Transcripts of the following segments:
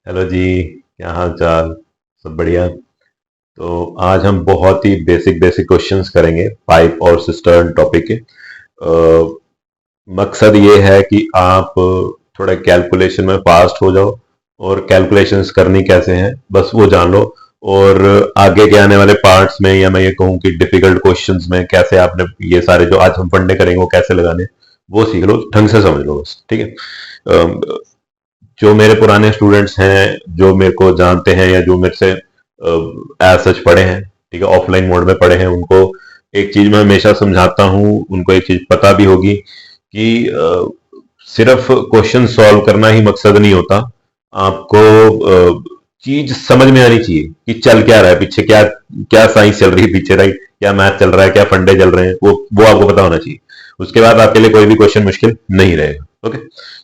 Hello जी। क्या हाल चाल? सब बढ़िया। तो आज हम बहुत ही बेसिक बेसिक क्वेश्चंस करेंगे पाइप और सिस्टर्न टॉपिक के। मकसद ये है कि आप थोड़ा कैलकुलेशन में फास्ट हो जाओ और कैलकुलेशंस करनी कैसे हैं बस वो जान लो। और आगे के आने वाले पार्ट्स में या मैं ये कहूँ कि डिफिकल्ट क्वेश्चंस में कैसे आपने ये सारे जो आज हम फंडे करेंगे वो कैसे लगाने वो सीख लो, ढंग से समझ लो बस, ठीक है। जो मेरे पुराने स्टूडेंट्स हैं जो मेरे को जानते हैं या जो मेरे से एज सच पढ़े हैं, ठीक है, ऑफलाइन मोड में पढ़े हैं, उनको एक चीज मैं हमेशा समझाता हूँ, उनको एक चीज पता भी होगी कि सिर्फ क्वेश्चन सॉल्व करना ही मकसद नहीं होता। आपको चीज समझ में आनी चाहिए कि चल क्या रहा है पीछे, क्या क्या साइंस चल रही है पीछे, राइट, क्या मैथ चल रहा है, क्या फंडे चल रहे हैं, वो आपको पता होना चाहिए। उसके बाद आपके लिए कोई भी क्वेश्चन मुश्किल नहीं रहेगा। ओके,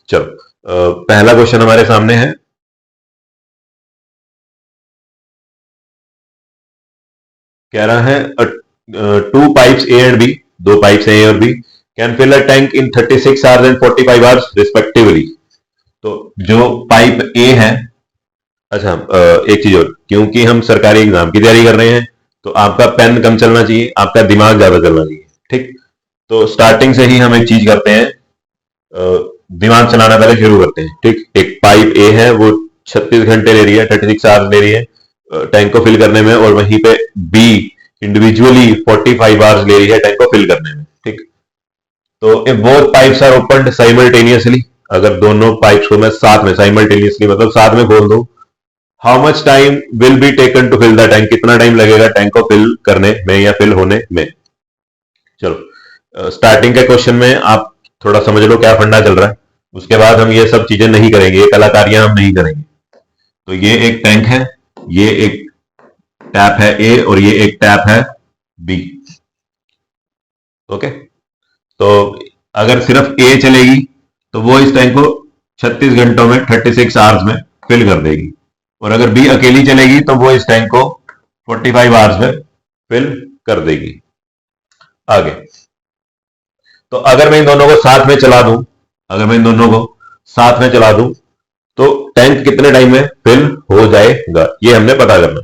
चलो। पहला क्वेश्चन हमारे सामने है। कह रहा है two pipes A and B, दो पाइप्स ए और B, can fill a tank in 36 hours and 45 hours respectively. तो जो पाइप ए है, अच्छा, एक चीज और, क्योंकि हम सरकारी एग्जाम की तैयारी कर रहे हैं तो आपका पेन कम चलना चाहिए, आपका दिमाग ज्यादा चलना चाहिए, ठीक। तो स्टार्टिंग से ही हम एक चीज करते हैं, दिमाग चलाना पहले शुरू करते हैं, ठीक। एक पाइप ए है, वो 36 घंटे ले रही है, 36 आवर्स ले रही है टैंक को फिल करने में, और वहीं पे बी इंडिविजुअली 45 आवर्स ले रही है टैंक को फिल करने में, ठीक। तो if both pipes are open simultaneously, अगर दोनों पाइप्स को मैं साथ में साइमल्टेनियसली मतलब साथ में खोल दूं, how much time will be taken to fill the tank, कितना टाइम लगेगा टैंक को फिल करने में या फिल होने में। चलो, स्टार्टिंग के क्वेश्चन में आप थोड़ा समझ लो क्या फंडा चल रहा है, उसके बाद हम ये सब चीजें नहीं करेंगे, ये कलाकारियां हम नहीं करेंगे। तो ये एक टैंक है, ये एक टैप है ए और ये एक टैप है बी। ओके, तो अगर सिर्फ ए चलेगी तो वो इस टैंक को 36 घंटों में 36 आवर्स में फिल कर देगी, और अगर बी अकेली चलेगी तो वो इस टैंक को 45 आवर्स में फिल कर देगी। आगे, तो अगर मैं इन दोनों को साथ में चला दूं, अगर मैं इन दोनों को साथ में चला दूं तो टैंक कितने टाइम में फिल हो जाएगा, ये हमने पता करना।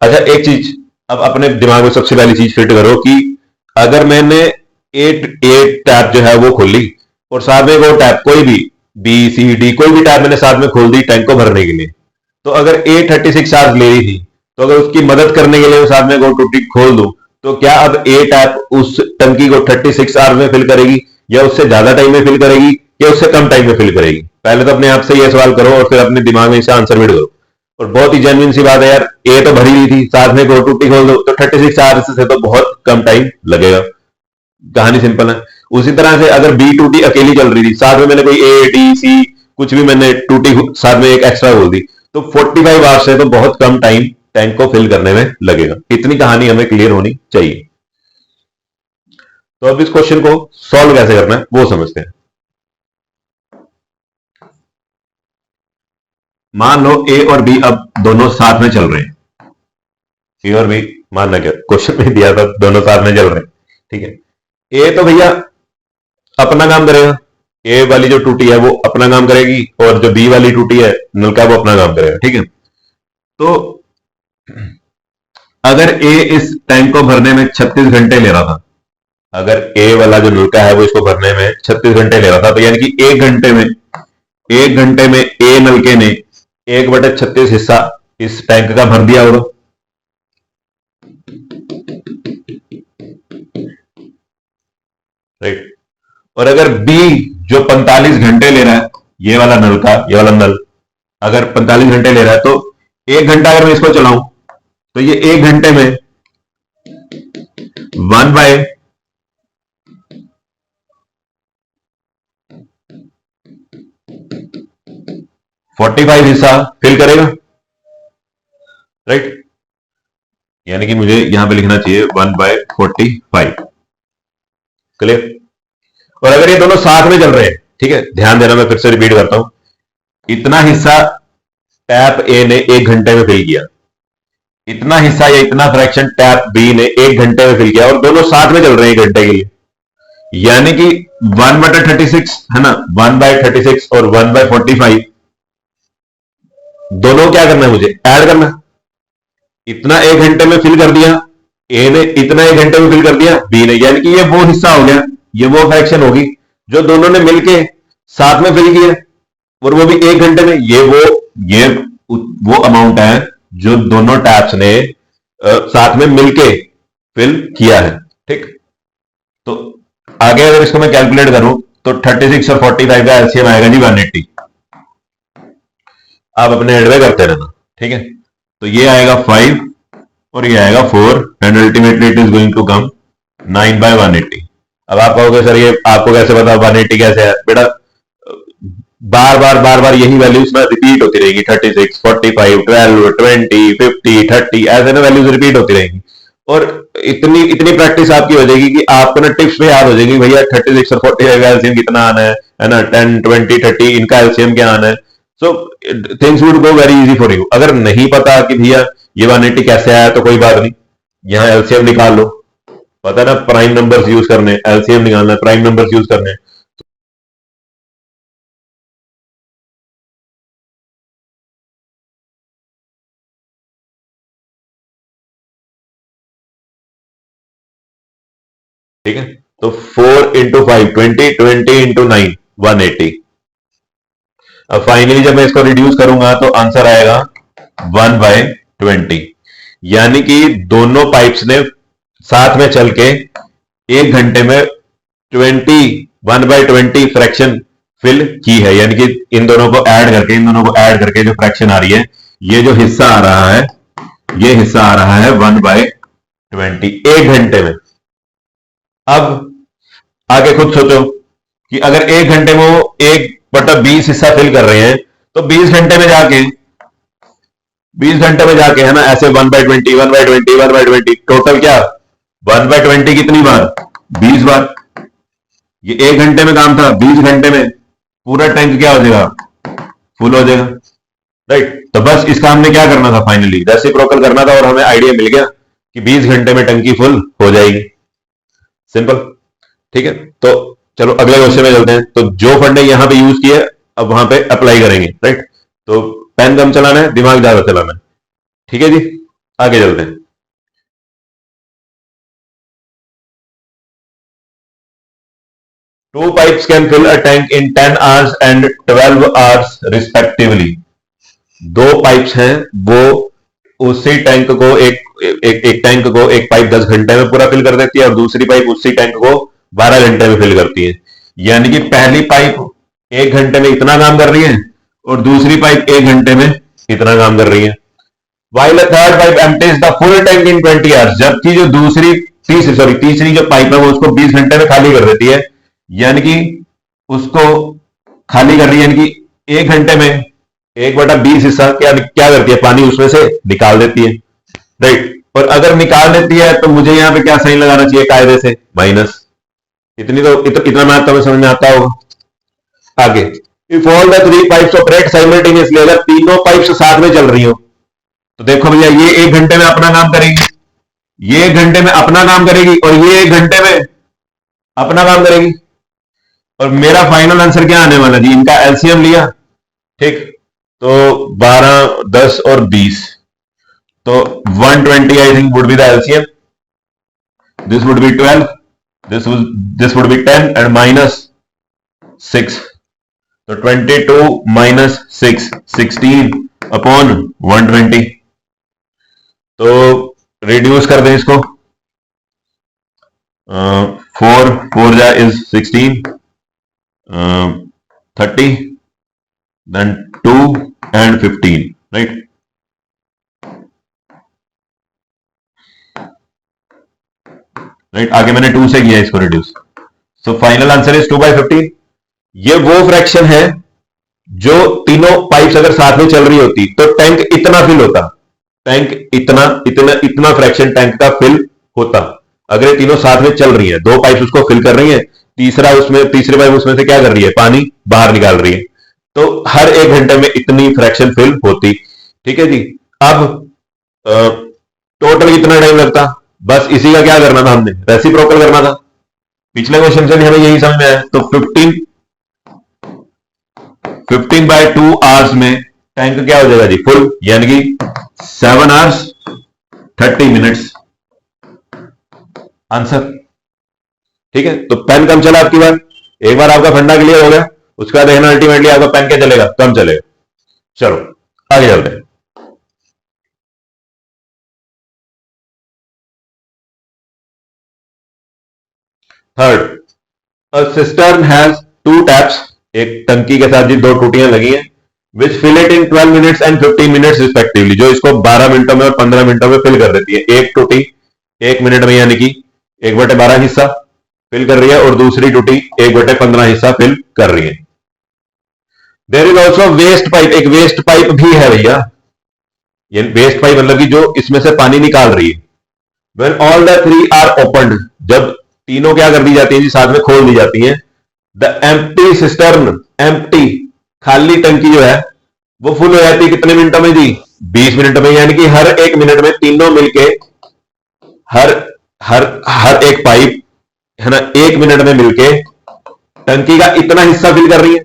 अच्छा, एक चीज अब अपने दिमाग में सबसे पहली चीज फिट करो कि अगर मैंने एट एट टैप जो है वो खोल ली और साथ में वो टैप कोई भी बी सी डी कोई भी टैप मैंने साथ में खोल दी टैंक को भरने के लिए, तो अगर ए 36 आवर्स ले रही थी तो अगर उसकी मदद करने के लिए साथ में वो टूटी खोल दूं, तो क्या अब ए टैप उस टंकी को 36 आवर्स में फिल करेगी या उससे ज्यादा टाइम में फिल करेगी या उससे कम टाइम में फिल करेगी? पहले तो अपने आप से ये सवाल करो और फिर अपने दिमाग में इसका आंसर फिट करो। और बहुत ही जेन्युइन सी बात है यार, ए तो भरी हुई थी, साथ में एक टूटी खोल दो तो 36 आवर्स से तो बहुत कम टाइम लगेगा। कहानी सिंपल है। उसी तरह से अगर बी टूटी अकेली चल रही थी, साथ में मैंने कोई ए डी सी कुछ भी मैंने टूटी साथ में एक एक्स्ट्रा खोल दी, तो 45 आवर्स से तो बहुत कम टाइम टैंक को फिल करने में लगेगा। इतनी कहानी हमें क्लियर होनी चाहिए। तो अब इस क्वेश्चन को सॉल्व कैसे करना है वो समझते हैं। मान लो ए और बी अब दोनों साथ में चल रहे हैं, ए और बी, मानना क्या क्वेश्चन में दिया था दोनों साथ में चल रहे हैं, ठीक है। ए तो भैया अपना काम करेगा, ए वाली जो टूटी है वो अपना काम करेगी, और जो बी वाली टूटी है नलका वो अपना काम करेगा, ठीक है। तो अगर ए इस टैंक को भरने में 36 घंटे ले रहा था, अगर ए वाला जो नलका है वो इसको भरने में 36 घंटे ले रहा था, तो यानी कि एक घंटे में ए नलके ने 1/36 हिस्सा इस टैंक का भर दिया होगा, राइट। और अगर बी जो 45 घंटे ले रहा है, ये वाला नल का, ये वाला नल अगर 45 घंटे ले रहा है, तो 1 घंटा अगर मैं इसको चलाऊं तो ये 1 घंटे में 1/45 हिस्सा फिल करेगा, राइट। यानी कि मुझे यहां पे लिखना चाहिए 1/45। क्लियर? और अगर ये दोनों साथ में चल रहे हैं, ठीक है, ध्यान देना, मैं फिर से रिपीट करता हूं, इतना हिस्सा टैप ए ने 1 घंटे में फिल किया, इतना हिस्सा या इतना फ्रैक्शन टैप बी ने 1 घंटे में फिल किया, और दोनों साथ में चल रहे हैं 1 घंटे के लिए, यानी कि 1/36 है ना, 1/36 और 1/45, दोनों क्या करना है, मुझे ऐड करना है। इतना 1 घंटे में फिल कर दिया ए ने, इतना 1 घंटे में फिल कर दिया बी ने, यानी कि ये वो हिस्सा हो गया, ये वो फ्रैक्शन होगी जो दोनों ने मिलके साथ में फिल किया, और वो भी 1 घंटे में। ये वो अमाउंट है जो दोनों टैप्स ने साथ में मिलके फिल किया है। ठीक, तो आगे अगर इसको मैं कैलकुलेट करूं तो 36 और 45 का एलसीएम आएगा जी 180। आप अपने एड में करते रहना, ठीक है। तो ये आएगा 5 और ये आएगा 4 and ultimately it is going to come 9/180। अब आप कहोगे सर ये आपको कैसे पता 180 कैसे है? बेटा बार बार यही वैल्यूज ना रिपीट होती रहेगी, 36, 45, 12, 20, 50, 30 ऐसे ना वैल्यूज रिपीट होती रहेंगी, और इतनी इतनी प्रैक्टिस आपकी हो जाएगी कि आपको ना टिप्स पे याद हो जाएगी, भैया 36 और 45 का एलसीएम कितना आना है ना, 10, 20, 30 इनका एलसीएम क्या आना है। So things would go very easy for you. अगर नहीं पता कि भैया ये 180 कैसे आया तो कोई बात नहीं, यहाँ एलसीएम निकाल लो, पता ना प्राइम नंबर्स यूज करने, एलसीएम निकालना है, प्राइम नंबर्स यूज करने। ठीक है, तो 4 इंटू 5 20, 20 इंटू 9 180। अब फाइनली जब मैं इसको रिड्यूस करूंगा तो आंसर आएगा 1/20, यानी कि दोनों पाइप्स ने साथ में चल के 1 घंटे में 1/20 फ्रैक्शन फिल की है, यानी कि इन दोनों को ऐड करके जो फ्रैक्शन आ रही है, ये जो हिस्सा आ रहा है, ये हिस्सा आ रहा है 1/20 1 घंटे में। अब आगे खुद सोचो कि अगर 1 घंटे में वो 1/20 हिस्सा फिल कर रहे हैं, तो 20 घंटे में जाके है ना, ऐसे 1/20 1/20 1/20 टोटल क्या 1/20 कितनी बार 20 बार। ये 1 घंटे में काम था, 20 घंटे में पूरा टैंक क्या हो जाएगा, फुल हो जाएगा, राइट। तो बस इसका हमने क्या करना था, फाइनली रेसिप्रोकल करना था, और हमें आइडिया मिल गया कि 20 घंटे में टंकी फुल हो जाएगी, सिंपल। ठीक है, तो चलो अगले क्वेश्चन में चलते हैं। तो जो फंड ने यहां पे यूज किया अब वहां पे अप्लाई करेंगे, राइट। तो पेन कम चलाना है, दिमाग ज्यादा चलाना है, ठीक है जी। आगे चलते हैं। Two pipes can fill a tank in 10 hours and 12 hours respectively. दो पाइप्स हैं, वो उसी टैंक को एक टैंक को एक पाइप 10 घंटे में पूरा फिल कर देती है, और दूसरी पाइप उसी टैंक को 12 घंटे में फिल करती है। यानी कि पहली पाइप 1 घंटे में इतना काम कर रही है, और दूसरी पाइप 1 घंटे में इतना काम कर रही है। While a third pipe empties the full tank in 20 hours, जबकि जो तीसरी जो पाइप है वो उसको 20 घंटे में खाली कर देती है। यानी कि उसको खाली कर रही है, यानी कि 1 घंटे में 1/20 हिस्सा क्या क्या करती है, पानी उसमें से निकाल देती है, राइट। और अगर निकाल देती है तो मुझे यहां पे क्या साइन लगाना चाहिए, कायदे से माइनस। इतना मैथ तो समझ में आता होगा। आगे, if all the 3 pipes operate simultaneously, अगर तीनों पाइप्स साथ में चल रही हो, तो देखो भैया ये 1 घंटे में अपना काम करेगी, ये 1 घंटे में अपना काम करेगी, और ये 1 घंटे में अपना काम करेगी। और मेरा फाइनल आंसर क्या आने वाला जी, इनका एलसीएम लिया, ठीक। तो 12, 10 और 20, तो 120 I think would be the LCM. This would be 12, this would be 10 and -6, तो 22 - 6 16 अपॉन 120। तो रिड्यूस कर दें इसको, 4 जा is 16, 30, then 2 and 15, right? Right, आगे मैंने 2 से किया इसको reduce, so final answer is 2/15। ये वो फ्रैक्शन है जो तीनों पाइप्स अगर साथ में चल रही होती तो टैंक इतना फिल होता, टैंक इतना इतना इतना फ्रैक्शन टैंक का फिल होता। अगर ये तीनों साथ में चल रही है, दो पाइप्स उसको फिल कर रही है, तीसरी पाइप उसमें से क्या कर रही है, पानी बाहर निकाल रही है, तो हर 1 घंटे में इतनी फ्रैक्शन फिल होती। ठीक है जी। अब टोटल कितना टाइम लगता, बस इसी का क्या करना था, हमने रेसिप्रोकल करना था। पिछले क्वेश्चन से भी हमें यही समझ में आया। तो 15/2 आवर्स में टैंक क्या हो जाएगा जी फुल, यानी कि 7 आवर्स 30 मिनट्स आंसर। ठीक है, तो पेन कम चला आपकी बार, एक बार आपका फंडा क्लियर हो गया, उसका देखना अल्टीमेटली आपका पेन क्या चलेगा, कम चलेगा। चलो आगे चलते हैं। Third, a cistern has 2 taps, एक टंकी के साथ जी 2 टूटियां लगी हैं, which fill it in 12 minutes and 15 minutes respectively, जो इसको 12 मिनटों में और 15 मिनटों में फिल कर देती है। एक टूटी 1 मिनट में, यानी कि 1/12 हिस्सा फिल कर रही है, और दूसरी टूटी 1/15 हिस्सा फिल कर रही है। There is also waste pipe, एक वेस्ट पाइप भी है भैया, ये वेस्ट पाइप मतलब कि जो इसमें से पानी निकाल रही है। When all the 3 are opened, जब तीनों क्या कर दी जाती है जी, साथ में खोल दी जाती है। द एम्प्टी सिस्टर्न, एम्प्टी खाली टंकी जो है वो फुल हो जाती है कितने मिनटों में जी, 20 मिनटों में, यानी कि हर 1 मिनट में तीनों मिलके हर हर हर एक पाइप है ना 1 मिनट में मिलके टंकी का इतना हिस्सा फिल कर रही है।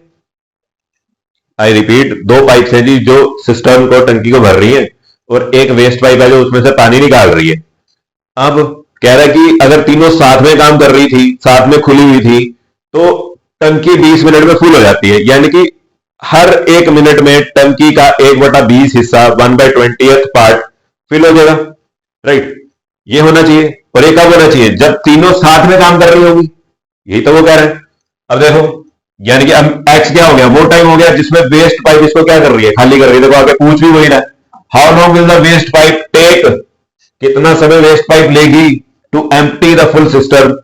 आई रिपीट, 2 पाइप है जी जो सिस्टर्न को, टंकी को भर रही है, और एक वेस्ट पाइप है जो उसमें से पानी निकाल रही है। अब कह रहा है कि अगर तीनों साथ में काम कर रही थी, साथ में खुली हुई थी, तो टंकी 20 मिनट में फुल हो जाती है, यानी कि हर 1 मिनट में टंकी का 1/20 हिस्सा 1/20th पार्ट फिल हो जाएगा। राइट, ये होना चाहिए। और ये कब होना चाहिए, जब तीनों साथ में काम कर रही होगी, यही तो वो कह रहे हैं। अब देखो, यानी कि अब एक्स क्या हो गया, वो टाइम हो गया जिसमें वेस्ट पाइप इसको क्या कर रही है, खाली कर रही है। देखो आगे पूछ भी वही रहा है, how long will the waste pipe take, कितना समय वेस्ट पाइप लेगी to empty the full cistern,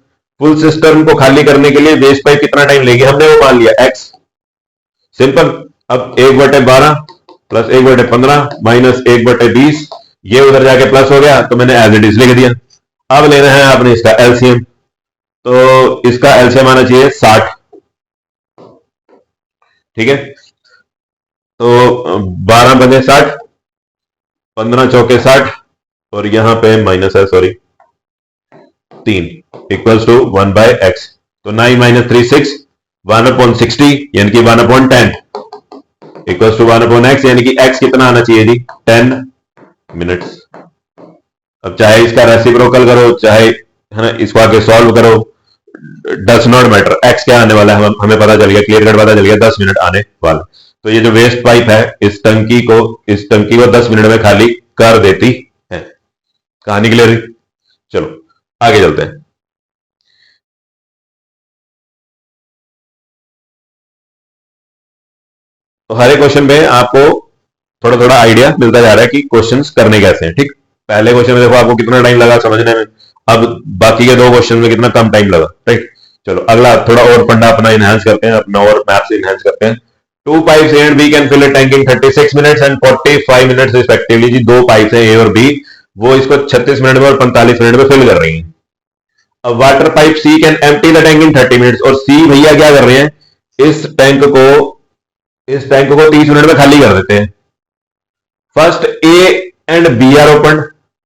full cistern को खाली करने के लिए वेस्ट पाइप कितना टाइम लेगी, हमने वो मान लिया एक्स, सिंपल। अब 1/12 प्लस 1/15 माइनस 1/20, ये उधर जाके प्लस हो गया, तो मैंने एज इट इज लिख दिया। अब लेना है आपने इसका एलसीएम, तो इसका एलसीएम आना चाहिए 60। ठीक है, तो 12 बने 60, 15 चौके 60, और यहां पे माइनस है, सॉरी 3, इक्वल्स टू 1/x, तो 9 - 3 6, 1/60 यानी कि 1/10 इक्वल्स टू 1/x, यानी कि x कितना आना चाहिए जी, 10 मिनट्स। अब चाहे इसका रेसिप्रोकल करो, चाहे है ना इसको आगे सॉल्व करो, डज नॉट मैटर, एक्स क्या आने वाला है हमें पता चल गया, क्लियर कट पता चल गया, 10 मिनट आने वाला। तो ये जो वेस्ट पाइप है इस टंकी को 10 मिनट में खाली कर देती है। कहानी क्लियर हुई? चलो आगे चलते हैं। तो हर एक क्वेश्चन में आपको थोड़ा थोड़ा आइडिया मिलता जा रहा है कि क्वेश्चंस करने कैसे हैं। ठीक, पहले क्वेश्चन में देखो आपको कितना टाइम लगा समझने में, अब बाकी के 2 क्वेश्चन में कितना कम टाइम लगा। राइट, चलो अगला थोड़ा और फंडा अपना इनहांस करते हैं, अपना और मैथ्स इनहांस करते हैं। 2 pipes A and B can fill a tank in 36 minutes and 45 minutes respectively, जी 2 पाइप्स हैं ए और बी, वो इसको 36 मिनट में और 45 मिनट में फिल कर रही हैं। अब water pipe C can empty the tank in 30 minutes, और सी भैया क्या कर रहे हैं, इस टैंक को 30 मिनट में खाली कर देते हैं। First A and B are open,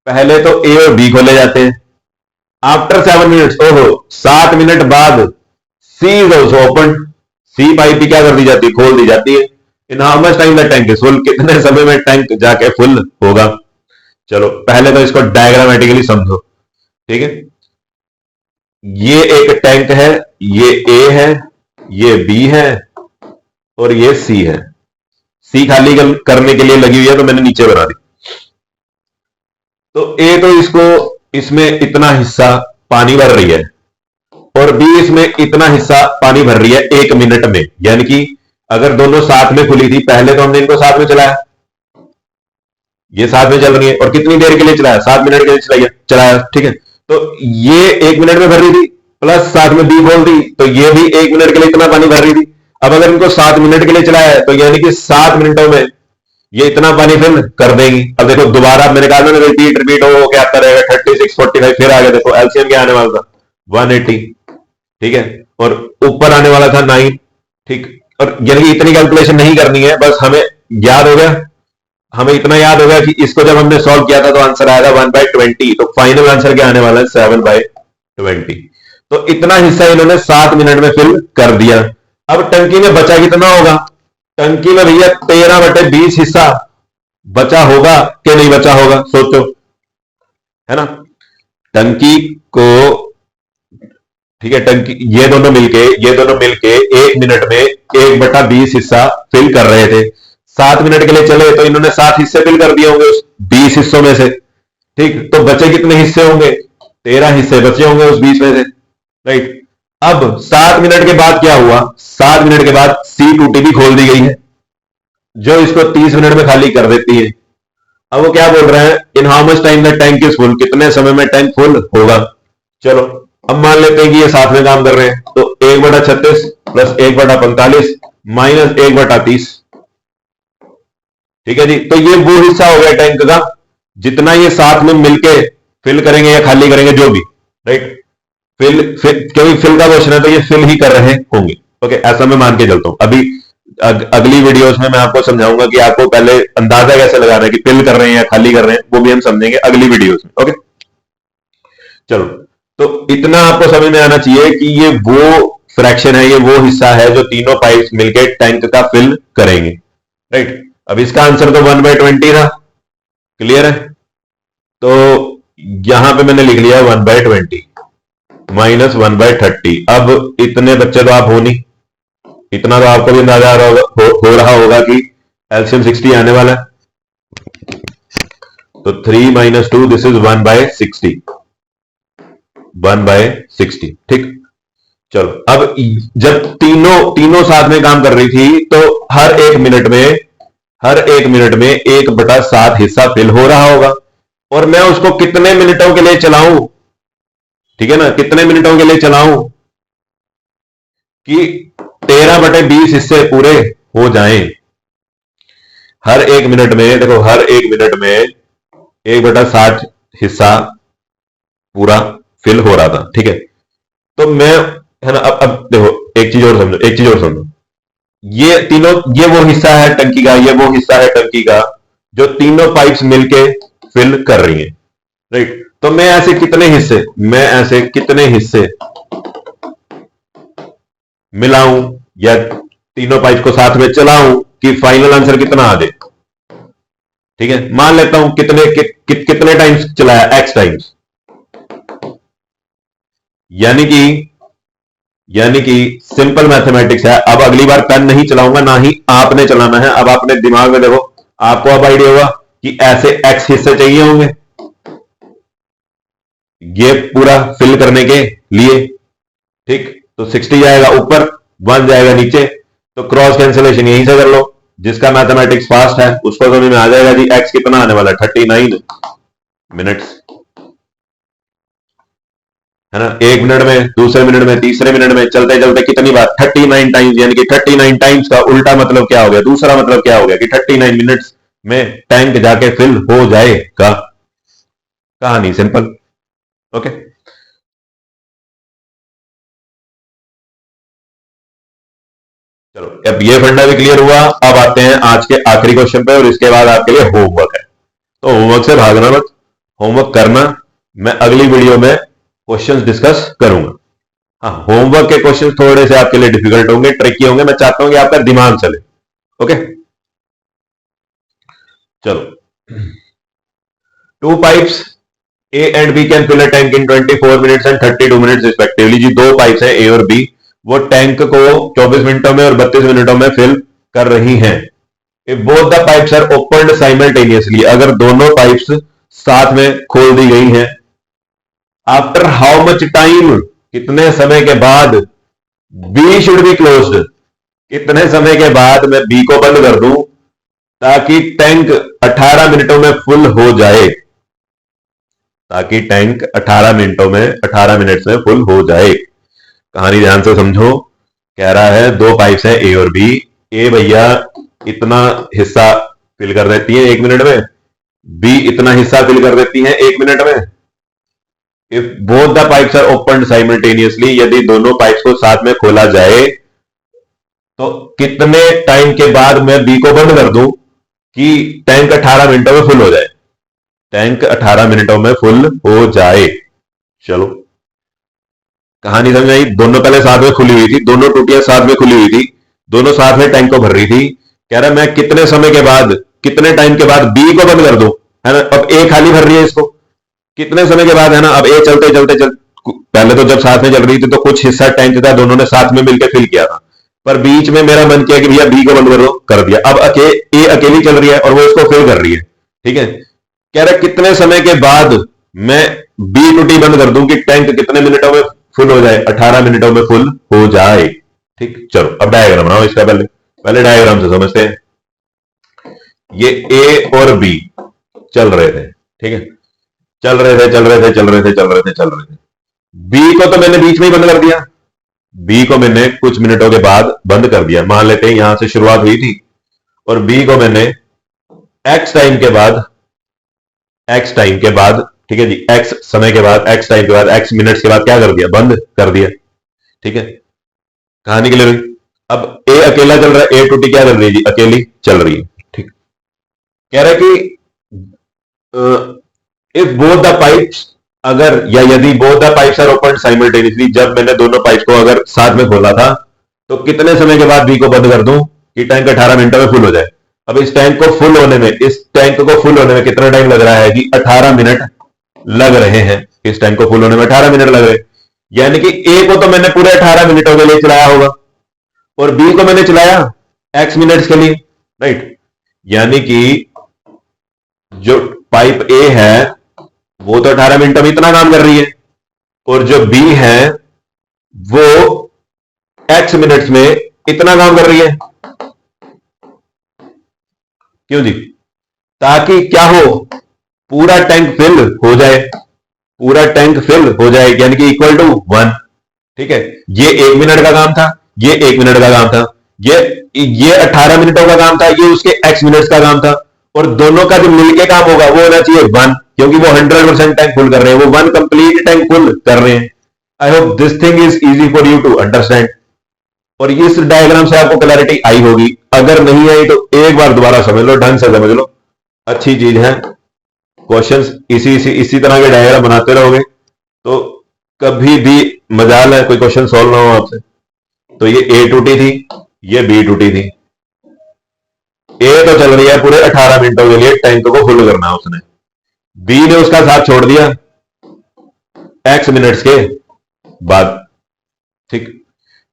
पहले तो ए और बी खोले जाते हैं। आफ्टर 7 मिनट्स, ओहो 7 मिनट बाद C is also open, C pipe भी क्या कर दी जाती है, खोल दी जाती है। In how much time the tank is full, कितने समय में टैंक जाके फुल होगा। चलो पहले तो इसको डायग्रामेटिकली समझो। ठीक है, ये एक टैंक है, ये ए है, ये बी है, और ये सी है। सी खाली करने के लिए लगी हुई है, तो मैंने नीचे बना दी। तो ए तो इसमें इतना हिस्सा पानी भर रही है, और बी इसमें इतना हिस्सा पानी भर रही है 1 मिनट में, यानी कि अगर दोनों साथ में खुली थी, पहले तो हमने इनको साथ में चलाया, ये साथ में चल रही है, और कितनी देर के लिए चलाया, 7 मिनट के लिए चलाया। ठीक है, तो ये 1 मिनट में भर रही थी, प्लस साथ में बी खोल दी, तो ये भी 1 मिनट के लिए इतना पानी भर रही थी। अब अगर इनको 7 मिनट के लिए चलाया है, तो यानी कि 7 मिनटों में ये इतना पानी फिल कर देंगी। अब देखो दोबारा मैंने कहा ना, रिपीट हो क्या आता रहेगा, 36 45, फिर आगे देखो एलसीएम क्या आने वाला था 180। ठीक है, और ऊपर आने वाला था 9। ठीक, और यानी कि इतनी कैलकुलेशन नहीं करनी है, बस हमें याद हो गया, हमें इतना याद होगा कि इसको जब हमने सॉल्व किया था तो आंसर आया था 1/20, तो फाइनल आंसर क्या आने वाला है 7/20। तो इतना हिस्सा इन्होंने 7 मिनट में फिल कर दिया। अब टंकी में बचा कितना होगा, टंकी में भैया 13/20 हिस्सा बचा होगा कि नहीं बचा होगा, सोचो, है ना। टंकी को, ठीक है, टंकी, ये दोनों मिलके 1 मिनट में 1/20 हिस्सा फिल कर रहे थे। 7 मिनट के लिए चले तो इन्होंने 7 हिस्से फिल कर दिए होंगे उस 20 हिस्सों में से। ठीक, तो बचे कितने हिस्से होंगे? 13 हिस्से बचे होंगे उस 20 में से, राइट। अब 7 मिनट के बाद क्या हुआ? 7 मिनट के बाद C2T भी खोल दी गई है, जो इसको 30 मिनट में खाली कर देती है। अब वो क्या बोल रहे हैं? In how much time the tank is full, कितने समय में टैंक फुल होगा। चलो अब मान लेते हैं कि ये साथ में काम कर रहे हैं, तो 1/36 प्लस 1/45 माइनस 1/30, ठीक है जी। तो ये वो हिस्सा हो गया टैंक का जितना ये साथ में मिलके फिल करेंगे या खाली करेंगे, जो भी, राइट। क्योंकि फिल का क्वेश्चन है तो ये फिल ही कर रहे होंगे, ओके, ऐसा मैं मान के चलता हूं। अभी अगली वीडियोस में मैं आपको समझाऊंगा कि आपको पहले अंदाजा कैसे लगाना है कि फिल कर रहे हैं या खाली कर रहे हैं, वो भी हम समझेंगे अगली वीडियोस में, ओके। चलो, तो इतना आपको समझ में आना चाहिए कि ये वो फ्रैक्शन है, ये वो हिस्सा है जो तीनों पाइप्स मिलके टैंक का फिल करेंगे, राइट। अब इसका आंसर तो 1/20 था, क्लियर है। तो यहां पे मैंने लिख लिया 1/20 माइनस 1/30। अब इतने बच्चे तो आप हो नहीं, इतना तो आपको भी अंदाजा हो रहा होगा कि एलसीएम 60 आने वाला है। तो 3 - 2, दिस इज 1/60, 1/60, ठीक। चलो, अब जब तीनों साथ में काम कर रही थी तो हर एक मिनट में 1/7 हिस्सा फिल हो रहा होगा, और मैं उसको कितने मिनटों के लिए चलाऊं, ठीक है ना, कितने मिनटों के लिए चलाऊं कि 13/20 हिस्से पूरे हो जाएं। हर एक मिनट में, देखो, हर एक मिनट में 1/60 हिस्सा पूरा फिल हो रहा था, ठीक है। तो मैं, है ना, अब देखो, एक चीज और समझो, ये वो हिस्सा है टंकी का, ये वो हिस्सा है टंकी का जो तीनों पाइप्स मिलके फिल कर रही हैं, राइट। तो मैं ऐसे कितने हिस्से मिलाऊं या तीनों पाइप को साथ में चलाऊं कि फाइनल आंसर कितना आ जाए, ठीक है। मान लेता हूं कितने टाइम्स चलाया, x टाइम्स, यानी कि सिंपल मैथमेटिक्स है। अब अगली बार पेन नहीं चलाऊंगा, ना ही आपने चलाना है। अब अपने दिमाग में देखो, आपको अब आइडिया होगा कि ऐसे x हिस्से चाहिए होंगे ये पूरा फिल करने के लिए, ठीक। तो 60 जाएगा ऊपर, 1 जाएगा नीचे, तो क्रॉस कैंसिलेशन यहीं से कर लो। जिसका मैथमेटिक्स फास्ट है उसको समझ में आ जाएगा जी x कितना आने वाला है, 39 मिनट्स, है ना। 1 मिनट में, दूसरे मिनट में, तीसरे मिनट में, चलते चलते कितनी बार, 39 टाइम्स, यानी कि 39 टाइम्स का उल्टा मतलब क्या हो गया, दूसरा मतलब क्या हो गया कि 39 मिनट्स में टैंक जाके फिल हो जाएगा। कहानी सिंपल, ओके। चलो, अब ये फंडा भी क्लियर हुआ। अब आते हैं आज के आखिरी क्वेश्चन पे, और इसके बाद आपके लिए होमवर्क है। तो होमवर्क से भागना मत, होमवर्क करना। मैं अगली वीडियो में क्वेश्चंस डिस्कस करूंगा। हाँ, होमवर्क के क्वेश्चंस थोड़े से आपके लिए डिफिकल्ट होंगे, ट्रिकी होंगे। मैं चाहता हूं कि आपका दिमाग चले, ओके। चलो, 2 pipes A and B can fill a tank in 24 minutes and 32 minutes respectively. जी, 2 पाइप्स हैं A और B, वो टैंक को 24 मिनटों में और 32 मिनटों में फिल कर रही हैं। If both the pipes are opened simultaneously, अगर दोनों पाइप्स साथ में खोल दी गई हैं, आफ्टर हाउ मच टाइम, कितने समय के बाद, B शुड बी क्लोज्ड, कितने समय के बाद मैं B को बंद कर दूं ताकि टैंक 18 मिनटों में फुल हो जाए, ताकि टैंक 18 मिनट्स में फुल हो जाए। कहानी ध्यान से समझो। कह रहा है 2 पाइप्स हैं A और B। A भैया इतना हिस्सा फिल कर देती है 1 मिनट में, B इतना हिस्सा फिल कर देती है 1 मिनट में। If both the pipes are open simultaneously, यदि दोनों पाइप्स को साथ में खोला जाए तो कितने टाइम के बाद मैं B को बंद कर दूं कि टैंक 18 मिनटों में फुल हो जाए, टैंक 18 मिनटों में फुल हो जाए। चलो, कहानी समझ आई। दोनों पहले साथ में खुली हुई थी, दोनों टूटियां साथ में खुली हुई थी, दोनों साथ में टैंक को भर रही थी। कह रहा है मैं कितने समय के बाद, कितने टाइम के बाद बी को बंद कर दूं, है ना। अब ए खाली भर रही है इसको, कितने समय के बाद, है ना। अब ए चलते चलते पहले तो जब साथ में चल रही थी तो कुछ हिस्सा टैंक था, दोनों ने साथ में मिलकर फिल किया था, पर बीच में मेरा मन किया कि भैया बी को बंद कर दो, कर दिया। अब ए अकेली चल रही है और वो इसको फिल कर रही है, ठीक है। कह रहा है कितने समय के बाद मैं बी टू टी बंद कर दूं कि टैंक कितने मिनटों में फुल हो जाए, 18 मिनटों में फुल हो जाए, ठीक। चलो अब डायग्राम बनाओ इसका, पहले पहले डायग्राम से समझते हैं। ये ए और बी चल रहे थे, ठीक है, चल रहे थे चल रहे थे चल रहे थे चल रहे थे चल रहे थे। बी को तो मैंने बीच में ही बंद कर दिया, बी को मैंने कुछ मिनटों के बाद बंद कर दिया। मान लेते हैं यहां से शुरुआत हुई थी और बी को मैंने एक्स टाइम के बाद, एक्स टाइम के बाद, ठीक है जी, एक्स समय के बाद, एक्स टाइम के बाद, एक्स मिनट्स के बाद क्या कर दिया, बंद कर दिया, ठीक है। कहानी क्लियर हुई। अब ए अकेला चल रहा है, ए टू टी क्या कर रही है जी, अकेली चल रही है, ठीक। कह रहा है कि इफ बोथ द पाइप्स, अगर या यदि both the pipes are open simultaneously, जब मैंने दोनों पाइप्स को अगर साथ में खोला था तो कितने समय के बाद बी को बंद कर दूं कि टैंक 18 मिनटों में फुल हो जाए। अब इस टैंक को फुल होने में, इस टैंक को फुल होने में कितना टाइम लग रहा है जी, 18 मिनट लग रहे हैं। इस टैंक को फुल होने में 18 मिनट लग रहे हैं, यानी कि ए को तो मैंने पूरे 18 मिनटों के लिए चलाया होगा और बी को मैंने चलाया एक्स मिनट्स के लिए, राइट। यानी कि जो पाइप ए है वो तो 18 मिनटों में इतना काम कर रही है और जो बी है वो एक्स मिनट्स में इतना काम कर रही है। क्यों जी, ताकि क्या हो, पूरा टैंक फिल हो जाए, पूरा टैंक फिल हो जाए, यानी कि इक्वल टू 1, ठीक है। ये 1 मिनट का काम था, ये 1 मिनट का काम था, ये 18 मिनटों का काम था, ये उसके एक्स मिनट्स का काम था, और दोनों का जो मिलके काम होगा वो होना चाहिए 1, क्योंकि वो 100% टैंक फुल कर रहे हैं, वो 1 कंप्लीट टैंक फुल कर रहे हैं। I hope this thing is easy for you to understand, और इस डायग्राम से आपको क्लैरिटी आई होगी। अगर नहीं आई तो एक बार दोबारा समझ लो, ढंग से समझ लो, अच्छी चीज है। क्वेश्चंस इसी तरह के डायग्राम बनाते रहोगे तो कभी भी मजाल है कोई क्वेश्चन सॉल्व ना हो आपसे। तो ये ए टू टी थी, ये बी टू टी थी। ए तो चल रही है पूरे 18 मिनटों के लिए, टैंक को फुल करना है उसने, बी ने उसका साथ छोड़ दिया एक्स मिनट्स के बाद, ठीक।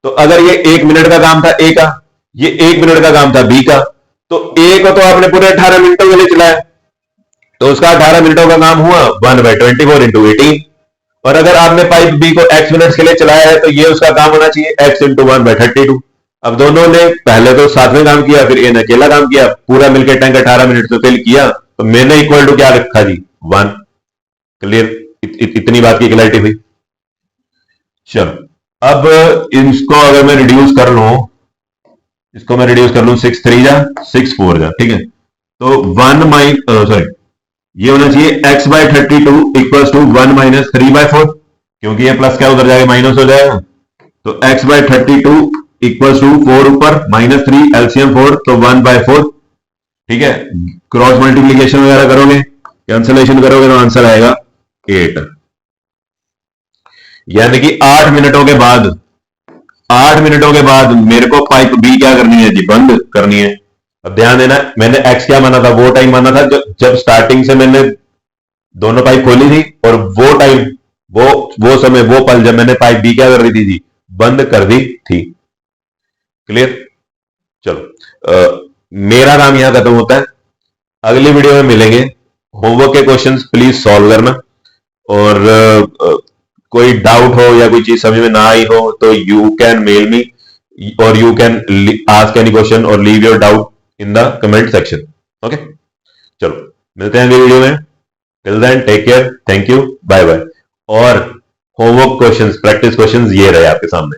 तो अगर ये 1 मिनट का काम था ए का, ये 1 मिनट का काम था बी का, तो ए को तो आपने पूरे 18 मिनटों के लिए चलाया, तो उसका 18 मिनटों का काम हुआ 1/24 इंटू 18। और अगर आपने पाइप बी को x मिनट्स के लिए चलाया है तो ये उसका काम होना चाहिए x इंटू 1/32। अब दोनों ने पहले तो साथ में काम किया, फिर ए ने अकेला काम किया, पूरा मिलकर टैंक 18 मिनट में फिल किया, तो मैंने इक्वल टू क्या रखा जी, 1। क्लियर, इतनी बात की क्लैरिटी हुई। चलो अब इसको अगर मैं रिड्यूस कर लूं, इसको मैं रिड्यूस कर लूं 6 3 जा 6 4 जा, ठीक है। तो 1 सॉरी ये होना चाहिए x/32 इक्वल्स टू 1 माइनस 3/4, क्योंकि ये प्लस क्या उधर जाएगा माइनस हो जाएगा, तो x/32 इक्वल्स टू 4 ऊपर माइनस 3, एलसीएम 4, तो 1/4, ठीक है। क्रॉस मल्टीप्लीकेशन वगैरह करोगे, कैंसलेशन करोगे तो आंसर आएगा 8। यानी कि 8 मिनटों के बाद, 8 मिनटों के बाद मेरे को पाइप बी क्या करनी है जी, बंद करनी है। अब ध्यान देना, मैंने x क्या माना था, वो टाइम माना था जब स्टार्टिंग से मैंने दोनों पाइप खोली थी, और वो टाइम, वो समय, वो पल जब मैंने पाइप बी क्या कर दी थी, बंद कर दी थी। क्लियर। चलो मेरा काम यहां खत्म होता है, अगली वीडियो में मिलेंगे। होमवर्क के क्वेश्चंस प्लीज सॉल्व करना, और कोई डाउट हो या कोई चीज समझ में ना आई हो तो यू कैन मेल मी, और you can ask any question और leave your doubt in the comment section. Okay, चलो मिलते हैं अगली वीडियो में। Till then take care, thank you, bye bye. और होमवर्क क्वेश्चंस, प्रैक्टिस क्वेश्चंस ये रहे आपके सामने।